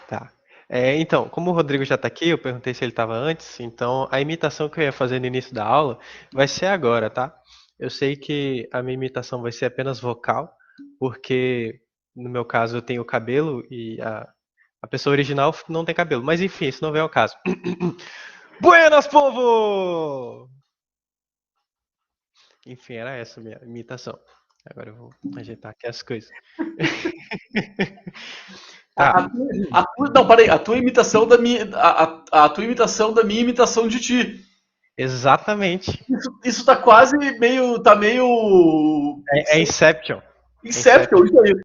Tá. Então, como o Rodrigo já está aqui, eu perguntei se ele estava antes, então a imitação que eu ia fazer no início da aula vai ser agora, tá? Eu sei que a minha imitação vai ser apenas vocal, porque no meu caso eu tenho cabelo e a pessoa original não tem cabelo, mas enfim, isso não vem ao caso. Buenas, povo! Enfim, era essa a minha imitação. Agora eu vou ajeitar aqui as coisas. A, Tá, a, não, peraí, a tua imitação da minha. A tua imitação da minha imitação de ti. exatamente. Isso tá quase meio. Tá meio. É Inception. É Inception, Inception. isso aí.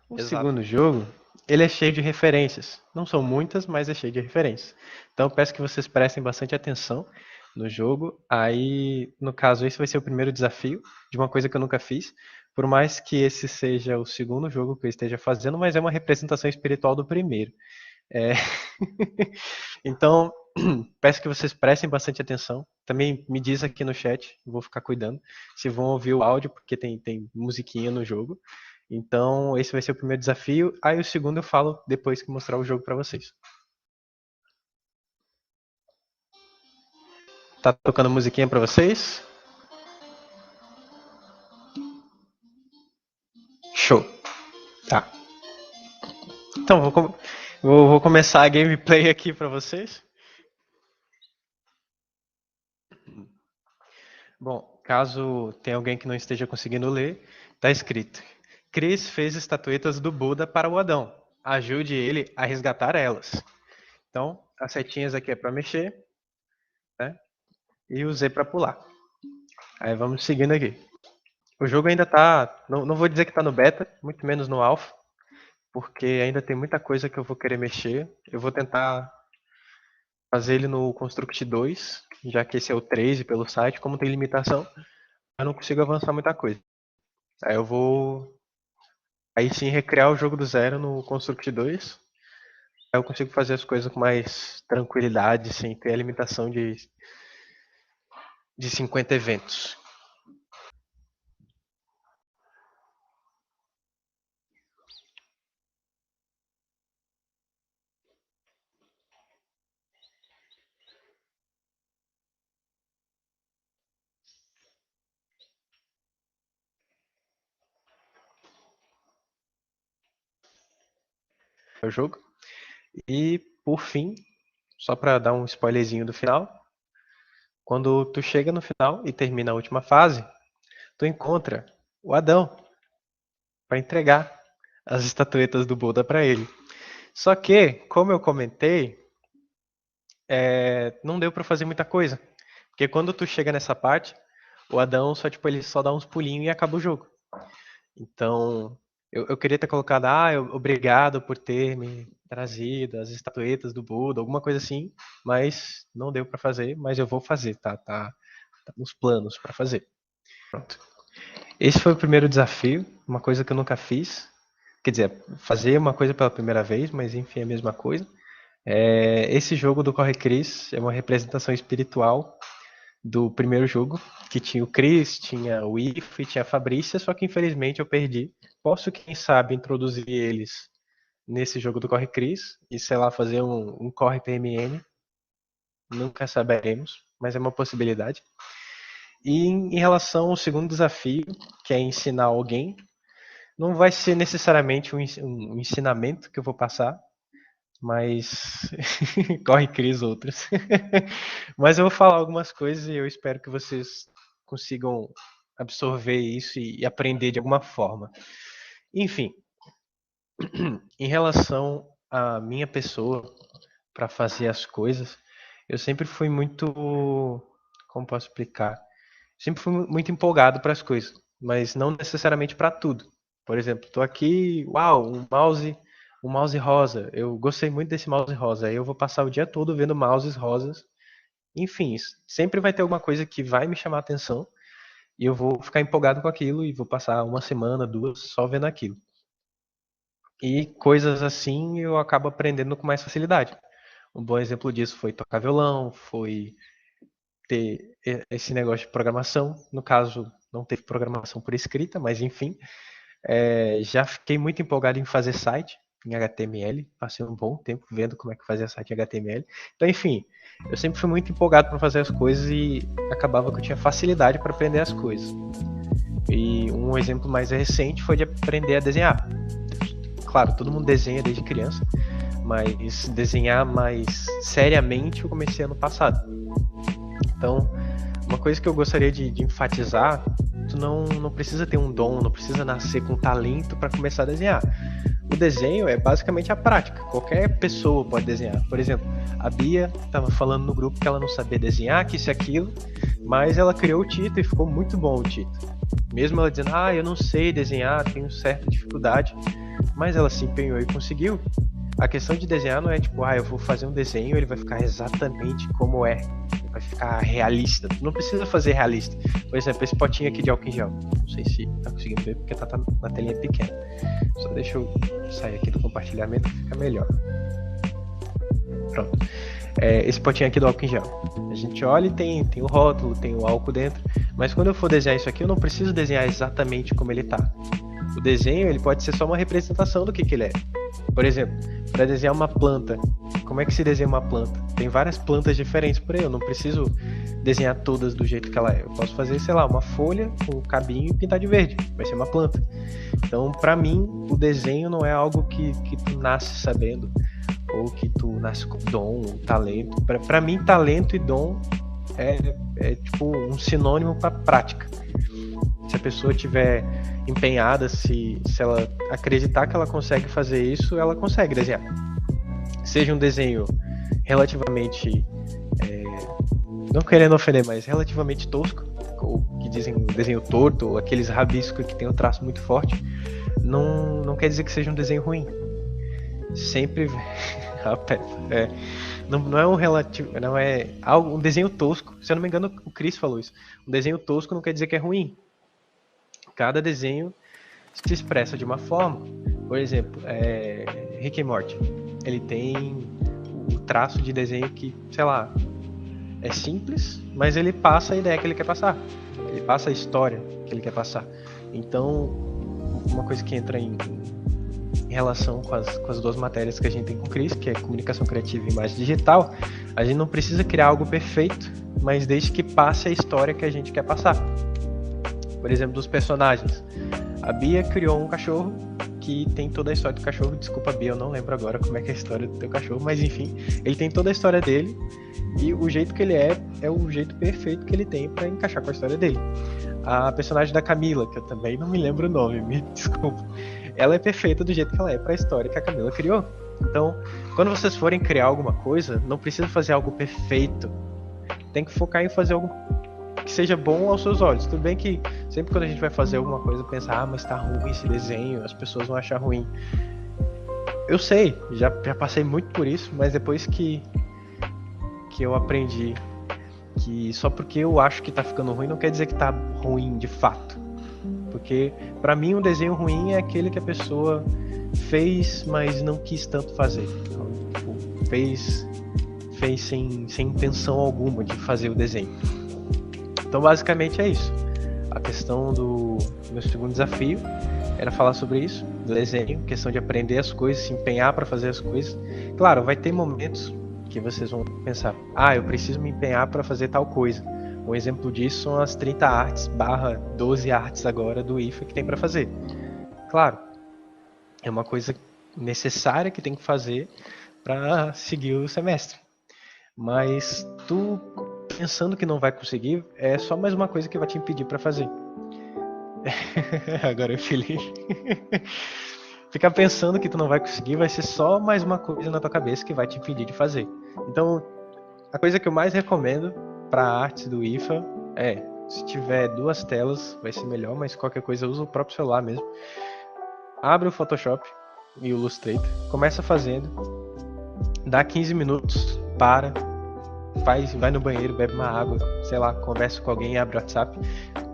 O Exato. segundo jogo, ele é cheio de referências. Não são muitas, mas é cheio de referências. Então eu peço que vocês prestem bastante atenção no jogo. Aí, no caso, esse vai ser o primeiro desafio de uma coisa que eu nunca fiz. Por mais que esse seja o segundo jogo que eu esteja fazendo, mas é uma representação espiritual do primeiro. É... então, peço que vocês prestem bastante atenção. Também me diz aqui no chat, vou ficar cuidando, se vão ouvir o áudio, porque tem musiquinha no jogo. Então, esse vai ser o primeiro desafio. Aí o segundo eu falo depois que mostrar o jogo para vocês. Tá tocando musiquinha para vocês? Show. Tá. Então, vou começar a gameplay aqui para vocês. Bom, caso tenha alguém que não esteja conseguindo ler, tá escrito: Chris fez estatuetas do Buda para o Adão. Ajude ele a resgatar elas. Então, as setinhas aqui é para mexer, né? E o Z para pular. Aí vamos seguindo aqui. O jogo ainda tá. Não vou dizer que tá no beta, muito menos no alpha, porque ainda tem muita coisa que eu vou querer mexer. Eu vou tentar fazer ele no Construct 2, já que esse é o 3 e pelo site, como tem limitação, eu não consigo avançar muita coisa. Aí eu vou. Aí sim recriar o jogo do zero no Construct 2. Aí eu consigo fazer as coisas com mais tranquilidade, sem ter a limitação de 50 eventos. O jogo. E por fim, só para dar um spoilerzinho do final, quando tu chega no final e termina a última fase, tu encontra o Adão para entregar as estatuetas do Buda para ele. Só que, como eu comentei, não deu para fazer muita coisa, porque quando tu chega nessa parte, o Adão só tipo ele só dá uns pulinhos e acaba o jogo. Então, eu queria ter colocado, obrigado por ter me trazido as estatuetas do Buda, alguma coisa assim, mas não deu para fazer, mas eu vou fazer, tá nos planos para fazer. Pronto. Esse foi o primeiro desafio, uma coisa que eu nunca fiz. Quer dizer, fazer uma coisa pela primeira vez, mas enfim, é a mesma coisa. Esse jogo do Corre Cris é uma representação espiritual do primeiro jogo, que tinha o Chris, tinha o If, tinha a Fabrícia, só que infelizmente eu perdi. Posso, quem sabe, introduzir eles nesse jogo do Corre Cris e, sei lá, fazer um Corre PMN. Nunca saberemos, mas é uma possibilidade. E em relação ao segundo desafio, que é ensinar alguém, não vai ser necessariamente um ensinamento que eu vou passar, mas corre Cris outros. Mas eu vou falar algumas coisas e eu espero que vocês consigam absorver isso e aprender de alguma forma. Enfim, em relação à minha pessoa para fazer as coisas, eu sempre fui muito, como posso explicar? Sempre fui muito empolgado para as coisas, mas não necessariamente para tudo. Por exemplo, estou aqui, uau, um mouse rosa. Eu gostei muito desse mouse rosa. Aí eu vou passar o dia todo vendo mouses rosas. Enfim, sempre vai ter alguma coisa que vai me chamar a atenção e eu vou ficar empolgado com aquilo e vou passar uma semana, duas só vendo aquilo. E coisas assim eu acabo aprendendo com mais facilidade. Um bom exemplo disso foi tocar violão, foi ter esse negócio de programação. No caso, não teve programação por escrita, mas enfim. Já fiquei muito empolgado em fazer site. em HTML, passei um bom tempo vendo como é que fazia site em HTML. Então, enfim, eu sempre fui muito empolgado para fazer as coisas e acabava que eu tinha facilidade para aprender as coisas. E um exemplo mais recente foi de aprender a desenhar. Claro, todo mundo desenha desde criança, mas desenhar mais seriamente eu comecei ano passado. Então, uma coisa que eu gostaria de enfatizar, tu não precisa ter um dom, não precisa nascer com talento para começar a desenhar. O desenho é basicamente a prática. Qualquer pessoa pode desenhar. Por exemplo, a Bia estava falando no grupo que ela não sabia desenhar, que isso e aquilo, mas ela criou o título e ficou muito bom o título. Mesmo ela dizendo, eu não sei desenhar, tenho certa dificuldade, mas ela se empenhou e conseguiu. A questão de desenhar não é tipo, eu vou fazer um desenho, ele vai ficar exatamente como é. Vai ficar realista. Tu não precisa fazer realista. Por exemplo, esse potinho aqui de álcool em gel. Não sei se tá conseguindo ver porque tá na telinha pequena. Só deixa eu sair aqui do compartilhamento que fica melhor. Pronto. Esse potinho aqui do álcool em gel. A gente olha e tem o rótulo, tem o álcool dentro. Mas quando eu for desenhar isso aqui, eu não preciso desenhar exatamente como ele tá. O desenho ele pode ser só uma representação do que ele é. Por exemplo, para desenhar uma planta, como é que se desenha uma planta? Tem várias plantas diferentes por aí, eu não preciso desenhar todas do jeito que ela é. Eu posso fazer, sei lá, uma folha com um cabinho e pintar de verde, vai ser uma planta. Então, para mim, o desenho não é algo que tu nasce sabendo, ou que tu nasce com dom, ou talento. Para mim, talento e dom é tipo um sinônimo para prática. Se a pessoa tiver empenhada, se ela acreditar que ela consegue fazer isso, ela consegue desenhar. Seja um desenho relativamente, não querendo ofender, mas relativamente tosco, ou que dizem um desenho torto, ou aqueles rabiscos que tem um traço muito forte, não quer dizer que seja um desenho ruim. Sempre não é um relativo, não é algo, um desenho tosco. Se eu não me engano, o Chris falou isso. Um desenho tosco não quer dizer que é ruim. Cada desenho se expressa de uma forma. Por exemplo, Rick and Morty. Ele tem o traço de desenho que, sei lá, é simples, mas ele passa a ideia que ele quer passar. Ele passa a história que ele quer passar. Então, uma coisa que entra em relação com as duas matérias que a gente tem com o Chris, que é comunicação criativa e imagem digital, a gente não precisa criar algo perfeito, mas desde que passe a história que a gente quer passar. Por exemplo, dos personagens. A Bia criou um cachorro que tem toda a história do cachorro. Desculpa, Bia, eu não lembro agora como é que é a história do teu cachorro, mas enfim, ele tem toda a história dele e o jeito que ele é o jeito perfeito que ele tem para encaixar com a história dele. A personagem da Camila, que eu também não me lembro o nome, me desculpa, ela é perfeita do jeito que ela é para a história que a Camila criou. Então, quando vocês forem criar alguma coisa, não precisa fazer algo perfeito. Tem que focar em fazer algo que seja bom aos seus olhos. Tudo bem que sempre quando a gente vai fazer alguma coisa, pensa, mas tá ruim esse desenho, as pessoas vão achar ruim. Eu sei, já passei muito por isso, mas depois que eu aprendi que só porque eu acho que tá ficando ruim, não quer dizer que tá ruim de fato. Porque pra mim um desenho ruim é aquele que a pessoa fez, mas não quis tanto fazer. Então, tipo, fez sem intenção alguma de fazer o desenho. Então basicamente é isso. A questão do meu segundo desafio era falar sobre isso, do desenho, questão de aprender as coisas, se empenhar para fazer as coisas. Claro, vai ter momentos que vocês vão pensar, eu preciso me empenhar para fazer tal coisa. Um exemplo disso são as 30 artes / 12 artes agora do IFA que tem para fazer. Claro, é uma coisa necessária que tem que fazer para seguir o semestre. Mas tu pensando que não vai conseguir, é só mais uma coisa que vai te impedir para fazer. Agora eu feliz. Ficar pensando que tu não vai conseguir vai ser só mais uma coisa na tua cabeça que vai te impedir de fazer. Então, a coisa que eu mais recomendo para artes do IFA se tiver 2 telas, vai ser melhor, mas qualquer coisa usa o próprio celular mesmo. Abre o Photoshop e o Illustrator, começa fazendo, dá 15 minutos, vai no banheiro, bebe uma água, sei lá, conversa com alguém, abre o WhatsApp,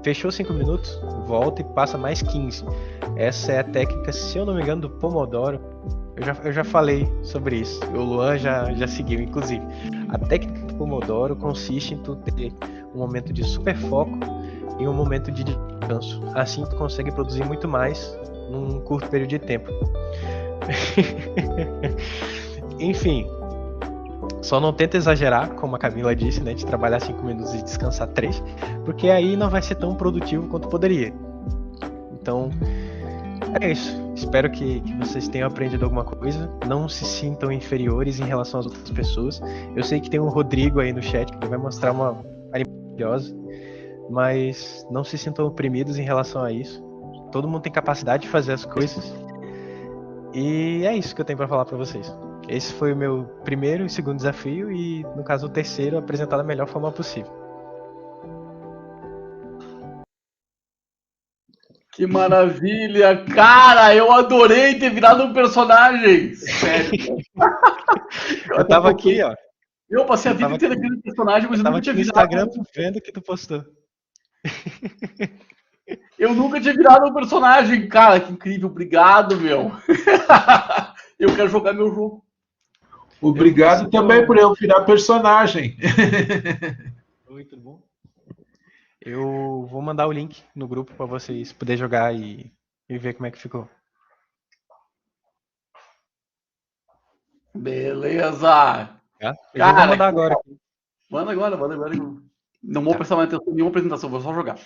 fechou 5 minutos, volta e passa mais 15. Essa é a técnica, se eu não me engano, do Pomodoro. Eu já falei sobre isso, o Luan já seguiu, inclusive. A técnica do Pomodoro consiste em tu ter um momento de super foco e um momento de descanso. Assim tu consegue produzir muito mais num curto período de tempo. Enfim, só não tenta exagerar, como a Camila disse, né, de trabalhar 5 minutos e descansar 3, porque aí não vai ser tão produtivo quanto poderia. Então, é isso. Espero que vocês tenham aprendido alguma coisa. Não se sintam inferiores em relação às outras pessoas. Eu sei que tem um Rodrigo aí no chat que vai mostrar uma maravilhosa, mas não se sintam oprimidos em relação a isso. Todo mundo tem capacidade de fazer as coisas. E é isso que eu tenho para falar para vocês. Esse foi o meu primeiro e segundo desafio e, no caso, o terceiro, apresentar da melhor forma possível. Que maravilha! Cara, eu adorei ter virado um personagem! Sério. Eu tava aqui, ó. Eu passei a vida inteira criando personagem, mas eu nunca tinha no virado. Instagram vendo que tu postou. Eu nunca tinha virado um personagem. Cara, que incrível. Obrigado, meu. Eu quero jogar meu jogo. Obrigado também por eu virar personagem. Oi, tudo bom? Eu vou mandar o link no grupo para vocês poderem jogar e ver como é que ficou. Beleza. Eu já vou mandar agora. Manda agora. Não vou prestar mais atenção em nenhuma apresentação, vou só jogar.